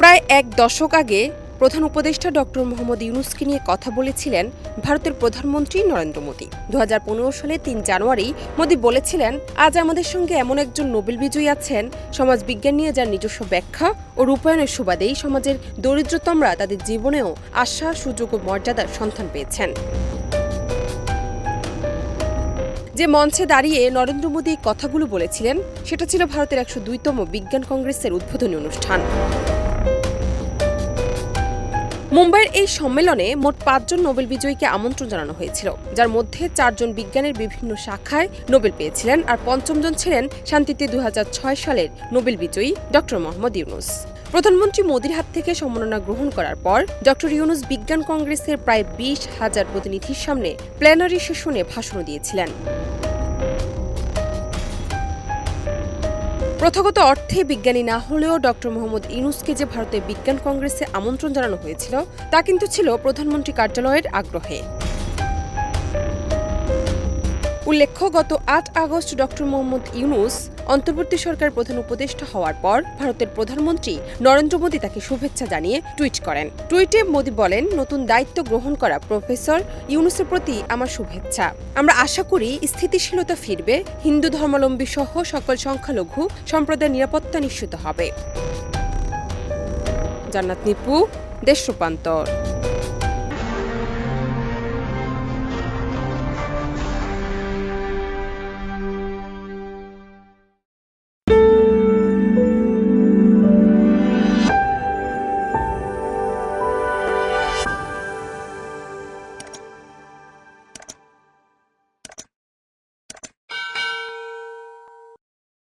প্রায় এক দশক আগে প্রধান উপদেষ্টা ডক্টর মোহাম্মদ ইউনূসকে নিয়ে কথা বলেছিলেন ভারতের প্রধানমন্ত্রী নরেন্দ্র মোদি। ২০১৫ সালে ৩ জানুয়ারি মোদি বলেছিলেন, আজ আমাদের সঙ্গে এমন একজন নোবেল বিজয়ী আছেন সমাজ বিজ্ঞান নিয়ে যার নিজস্ব ব্যাখ্যা ও রূপায়ণের সুবাদেই সমাজের দরিদ্রতমরা তাদের জীবনেও আশা, সুযোগ ও মর্যাদার সন্ধান পেয়েছেন। যে মঞ্চে দাঁড়িয়ে নরেন্দ্র মোদি কথাগুলো বলেছিলেন সেটা ছিল ভারতের ১০২তম বিজ্ঞান কংগ্রেসের উদ্বোধনী অনুষ্ঠান। মুম্বাইয়ের এই সম্মেলনে মোট ৫ জন নোবেল বিজয়ীকে আমন্ত্রণ জানানো হয়েছিল, যার মধ্যে ৪ জন বিজ্ঞানের বিভিন্ন শাখায় নোবেল পেয়েছিলেন আর ৫ম জন ছিলেন শান্তিতে ২০০৬ সালের নোবেল বিজয়ী ডক্টর মোহাম্মদ ইউনূস। প্রধানমন্ত্রী মোদির হাত থেকে সম্মাননা গ্রহণ করার পর ডক্টর ইউনূস বিজ্ঞান কংগ্রেসের প্রায় ২০,০০০ প্রতিনিধির সামনে প্ল্যানারি সেশনে ভাষণও দিয়েছিলেন। প্রথাগত অর্থে বিজ্ঞানী না হলেও ডক্টর মোহাম্মদ ইউনূসকে যে ভারতের বিজ্ঞান কংগ্রেসে আমন্ত্রণ জানানো হয়েছিল তা কিন্তু ছিল প্রধানমন্ত্রী কার্যালয়ের আগ্রহে। উল্লেখ্য, গত ৮ আগস্ট ডক্টর মোহাম্মদ ইউনূস অন্তর্বর্তী সরকার প্রধান উপদেষ্টা হওয়ার পর ভারতের প্রধানমন্ত্রী নরেন্দ্র মোদি তাকে শুভেচ্ছা জানিয়ে টুইট করেন। টুইটে মোদি বলেন, নতুন দায়িত্ব গ্রহণ করা প্রফেসর ইউনূসের প্রতি আমার শুভেচ্ছা। আমরা আশা করি স্থিতিশীলতা ফিরবে, হিন্দু ধর্মাবলম্বী সহ সকল সংখ্যালঘু সম্প্রদায়ের নিরাপত্তা নিশ্চিত হবে। জান্নাত নিপু, দেশ রূপান্তর।